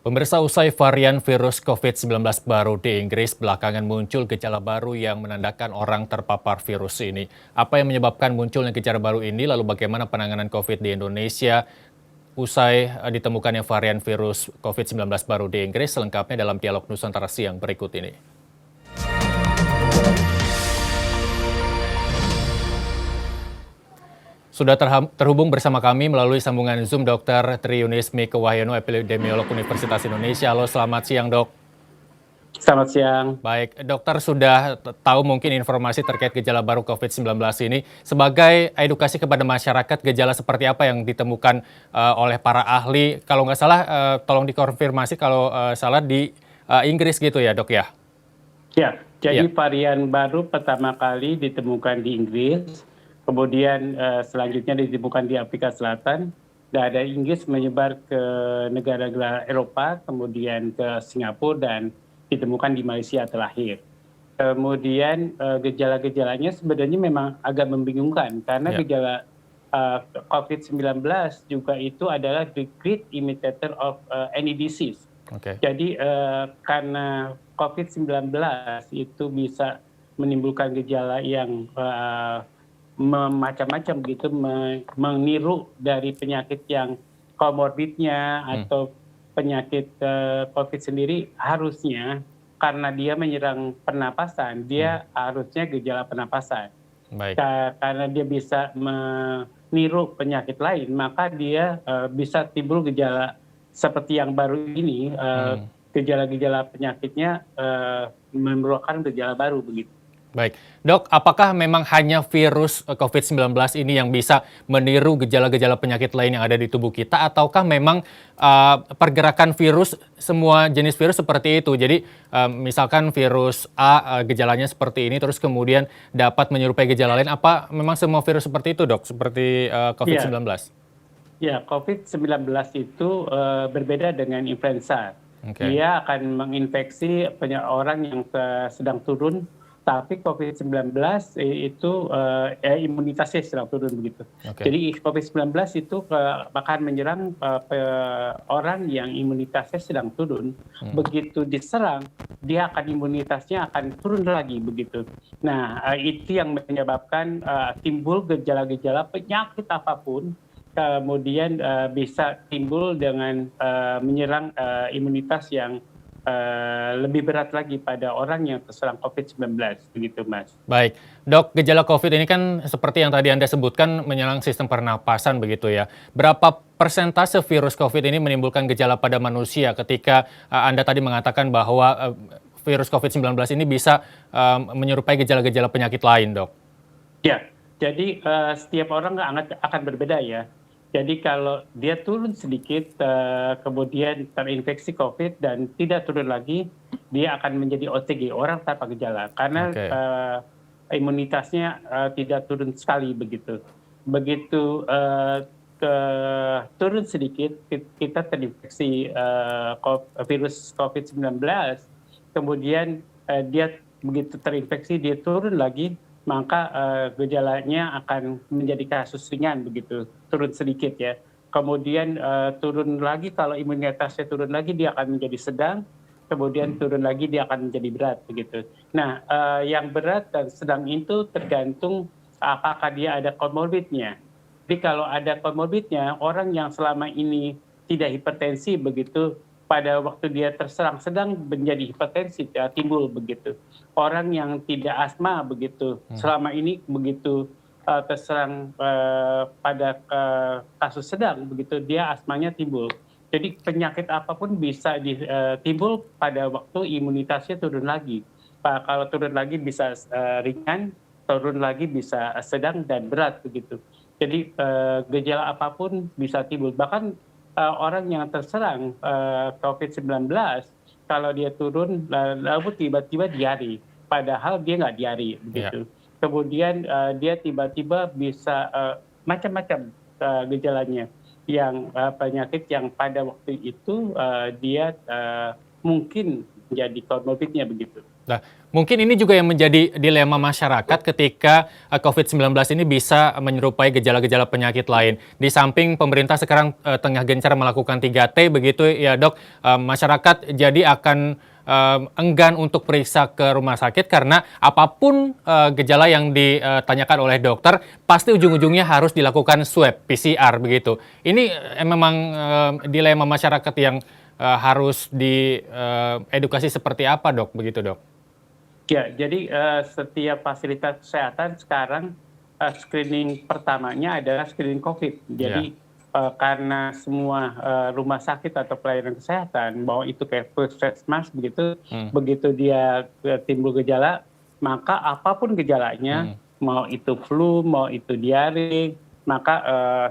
Pemirsa, usai varian virus COVID-19 baru di Inggris, belakangan muncul gejala baru yang menandakan orang terpapar virus ini. Apa yang menyebabkan munculnya gejala baru ini, lalu bagaimana penanganan COVID di Indonesia usai ditemukannya varian virus COVID-19 baru di Inggris? Selengkapnya dalam dialog Nusantara siang berikut ini. Sudah terhubung bersama kami melalui sambungan Zoom Dr. Triunis Mike Wahyono, epidemiolog Universitas Indonesia. Halo, selamat siang, Dok. Selamat siang. Baik, dokter sudah tahu mungkin informasi terkait gejala baru COVID-19 ini. Sebagai edukasi kepada masyarakat, gejala seperti apa yang ditemukan oleh para ahli? Kalau nggak salah, tolong dikonfirmasi kalau salah di Inggris gitu ya, Dok ya? Ya, jadi Iya. varian baru pertama kali ditemukan di Inggris, kemudian selanjutnya ditemukan di Afrika Selatan, dan dari Inggris menyebar ke negara-negara Eropa, kemudian ke Singapura, dan ditemukan di Malaysia terakhir. Kemudian gejala-gejalanya sebenarnya memang agak membingungkan, karena Ya. gejala COVID-19 juga itu adalah the great imitator of any disease. Oke. Jadi karena COVID-19 itu bisa menimbulkan gejala yang macam-macam gitu, meniru dari penyakit yang komorbidnya atau penyakit COVID sendiri, harusnya karena dia menyerang pernapasan, dia harusnya gejala pernapasan. Baik. Karena dia bisa meniru penyakit lain, maka dia bisa timbul gejala seperti yang baru ini, gejala-gejala penyakitnya memerlukan gejala baru begitu. Baik, Dok, apakah memang hanya virus COVID-19 ini yang bisa meniru gejala-gejala penyakit lain yang ada di tubuh kita, ataukah memang pergerakan virus, semua jenis virus seperti itu? Jadi misalkan virus A gejalanya seperti ini, terus kemudian dapat menyerupai gejala lain, apa memang semua virus seperti itu, Dok? Seperti COVID-19? Ya, COVID-19 itu berbeda dengan influenza. Oke. Dia akan menginfeksi orang yang sedang turun, tapi COVID-19 itu imunitasnya sedang turun begitu. Oke. Jadi COVID-19 itu akan menyerang orang yang imunitasnya sedang turun. Begitu diserang, dia akan imunitasnya akan turun lagi begitu. Nah, itu yang menyebabkan timbul gejala-gejala penyakit apapun, kemudian bisa timbul dengan menyerang imunitas yang lebih berat lagi pada orang yang terserang COVID-19, begitu Mas. Baik, Dok, gejala COVID ini kan seperti yang tadi Anda sebutkan menyerang sistem pernapasan begitu ya. Berapa persentase virus COVID ini menimbulkan gejala pada manusia ketika Anda tadi mengatakan bahwa virus COVID-19 ini bisa menyerupai gejala-gejala penyakit lain, Dok? Ya, jadi setiap orang akan berbeda ya. Jadi kalau dia turun sedikit, kemudian terinfeksi COVID dan tidak turun lagi, dia akan menjadi OTG, orang tanpa gejala. Karena Oke. imunitasnya tidak turun sekali begitu. Begitu turun sedikit, kita terinfeksi virus COVID-19, kemudian dia begitu terinfeksi, dia turun lagi, maka gejalanya akan menjadi kasus ringan begitu, turun sedikit ya. Kemudian turun lagi, kalau imunitasnya turun lagi dia akan menjadi sedang, kemudian turun lagi dia akan menjadi berat begitu. Nah, yang berat dan sedang itu tergantung apakah dia ada komorbidnya. Jadi kalau ada komorbidnya, orang yang selama ini tidak hipertensi begitu, pada waktu dia terserang sedang menjadi hipertensi timbul begitu. Orang yang tidak asma begitu, selama ini begitu terserang pada kasus sedang begitu, dia asmanya timbul. Jadi penyakit apapun bisa timbul pada waktu imunitasnya turun lagi. Kalau turun lagi bisa ringan, turun lagi bisa sedang dan berat begitu. Jadi gejala apapun bisa timbul. Bahkan orang yang terserang COVID-19, kalau dia turun lalu tiba-tiba diare, padahal dia nggak diare begitu. Kemudian dia tiba-tiba bisa macam-macam gejalanya, yang penyakit yang pada waktu itu dia mungkin menjadi komorbidnya begitu. Nah, mungkin ini juga yang menjadi dilema masyarakat ketika COVID-19 ini bisa menyerupai gejala-gejala penyakit lain. Di samping pemerintah sekarang tengah gencar melakukan 3T begitu ya dok, masyarakat jadi akan enggan untuk periksa ke rumah sakit karena apapun gejala yang ditanyakan oleh dokter, pasti ujung-ujungnya harus dilakukan swab PCR begitu. Ini memang dilema masyarakat yang harus diedukasi seperti apa dok, begitu dok? Ya, jadi setiap fasilitas kesehatan sekarang screening pertamanya adalah screening COVID. Ya. Jadi karena semua rumah sakit atau pelayanan kesehatan, mau itu kayak puskesmas begitu, Hmm. begitu dia timbul gejala, maka apapun gejalanya, mau itu flu, mau itu diare, maka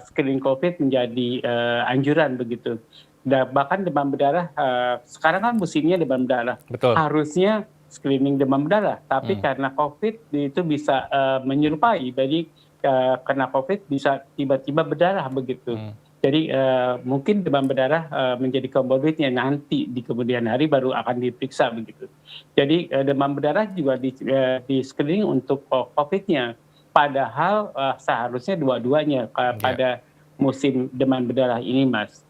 screening COVID menjadi anjuran begitu. Dan bahkan demam berdarah, sekarang kan musimnya demam berdarah. Betul. Harusnya screening demam berdarah, tapi karena COVID itu bisa menyerupai, jadi kena COVID bisa tiba-tiba berdarah begitu. Jadi mungkin demam berdarah menjadi komorbidnya nanti di kemudian hari baru akan diperiksa begitu. Jadi demam berdarah juga di screening untuk COVID-nya, padahal seharusnya dua-duanya pada musim demam berdarah ini, Mas.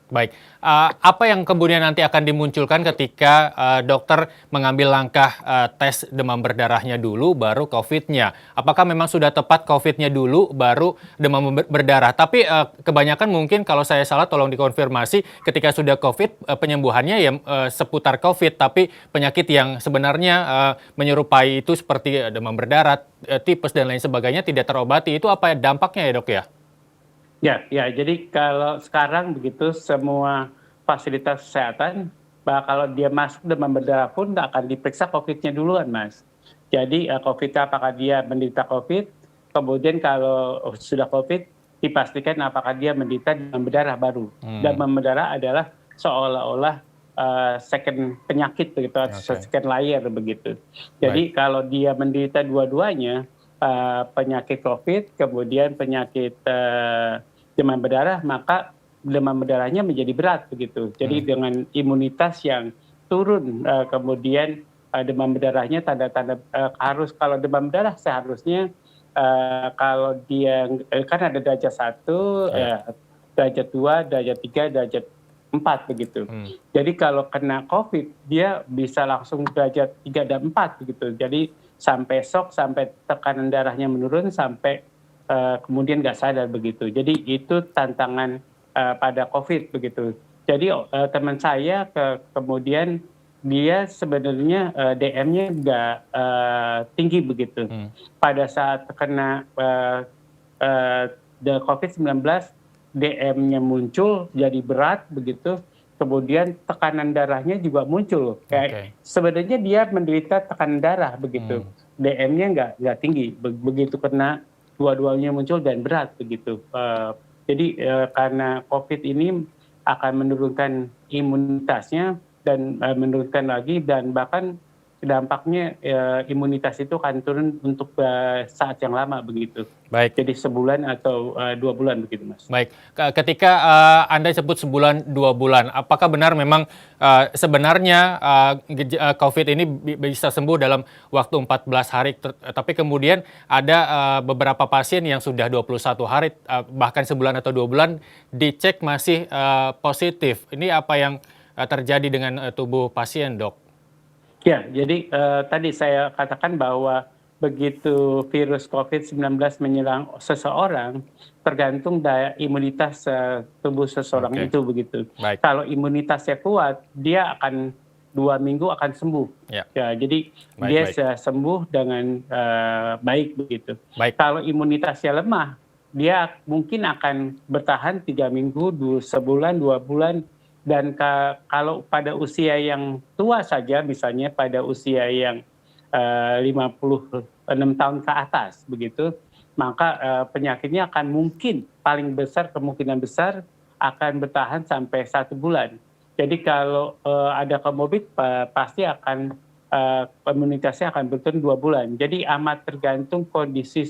Baik, apa yang kemudian nanti akan dimunculkan ketika dokter mengambil langkah tes demam berdarahnya dulu, baru COVID-nya? Apakah memang sudah tepat COVID-nya dulu, baru demam berdarah? Tapi kebanyakan mungkin kalau saya salah tolong dikonfirmasi, ketika sudah COVID, penyembuhannya ya seputar COVID, tapi penyakit yang sebenarnya menyerupai itu seperti demam berdarah, tipes dan lain sebagainya tidak terobati. Itu apa dampaknya ya dok ya? Ya, jadi kalau sekarang begitu semua fasilitas kesehatan, kalau dia masuk demam berdarah pun akan diperiksa COVID-nya duluan, Mas. Jadi COVID apakah dia menderita COVID, kemudian kalau sudah COVID dipastikan apakah dia menderita demam berdarah baru. Demam berdarah adalah seolah-olah second penyakit begitu, second layer begitu. Jadi kalau dia menderita dua-duanya, penyakit COVID, kemudian penyakit demam berdarah, maka demam berdarahnya menjadi berat begitu. Jadi dengan imunitas yang turun, kemudian demam berdarahnya tanda-tanda harus, kalau demam berdarah seharusnya kalau dia kan ada derajat 1, derajat 2, derajat 3, derajat 4 begitu. Jadi kalau kena COVID dia bisa langsung derajat 3 dan 4 begitu. Jadi sampai shock, sampai tekanan darahnya menurun, sampai kemudian nggak sadar begitu. Jadi itu tantangan pada COVID begitu. Jadi teman saya kemudian dia sebenarnya DM-nya nggak tinggi begitu. Pada saat kena COVID-19, DM-nya muncul jadi berat begitu. Kemudian tekanan darahnya juga muncul. Kayak sebenarnya dia menderita tekanan darah begitu. DM-nya nggak tinggi. Begitu kena dua-duanya muncul dan berat begitu. Jadi karena COVID ini akan menurunkan imunitasnya dan menurunkan lagi, dan bahkan dampaknya imunitas itu akan turun untuk saat yang lama begitu. Baik. Jadi sebulan atau 2 bulan begitu, Mas. Baik, ketika Anda sebut sebulan 2 bulan, apakah benar memang sebenarnya COVID ini bisa sembuh dalam waktu 14 hari, tapi kemudian ada beberapa pasien yang sudah 21 hari, bahkan sebulan atau 2 bulan dicek masih positif. Ini apa yang terjadi dengan tubuh pasien, dok? Ya, jadi tadi saya katakan bahwa begitu virus COVID-19 menyerang seseorang, tergantung daya imunitas tubuh seseorang itu begitu. Baik. Kalau imunitasnya kuat, dia akan 2 minggu akan sembuh. Ya. Jadi dia sembuh dengan baik begitu. Baik. Kalau imunitasnya lemah, dia mungkin akan bertahan 3 minggu, sebulan, 2 bulan. Dan kalau pada usia yang tua saja, misalnya pada usia yang 56 tahun ke atas begitu, maka penyakitnya akan mungkin paling besar, kemungkinan besar akan bertahan sampai 1 bulan. Jadi kalau ada komorbid pasti akan imunitasnya akan berturun 2 bulan. Jadi amat tergantung kondisi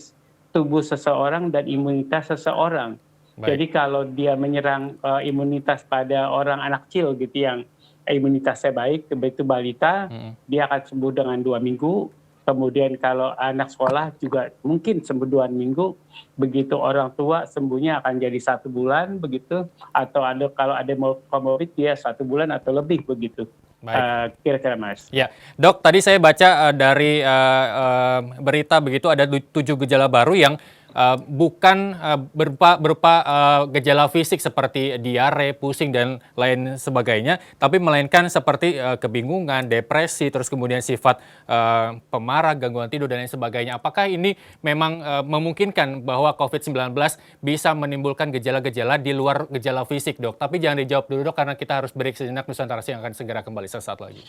tubuh seseorang dan imunitas seseorang. Baik. Jadi kalau dia menyerang imunitas pada orang anak kecil gitu yang imunitasnya baik, begitu balita, dia akan sembuh dengan 2 minggu. Kemudian kalau anak sekolah juga mungkin sembuh 2 minggu. Begitu orang tua sembuhnya akan jadi 1 bulan begitu. Atau kalau ada comorbid dia 1 bulan atau lebih begitu. Baik. Kira-kira Mas. Ya, Dok, tadi saya baca dari berita begitu ada 7 gejala baru yang bukan berupa gejala fisik seperti diare, pusing dan lain sebagainya, tapi melainkan seperti kebingungan, depresi, terus kemudian sifat pemarah, gangguan tidur dan lain sebagainya. Apakah ini memang memungkinkan bahwa COVID-19 bisa menimbulkan gejala-gejala di luar gejala fisik, Dok? Tapi jangan dijawab dulu, Dok, karena kita harus break sejenak. Nusantara Siang akan segera kembali sesaat lagi.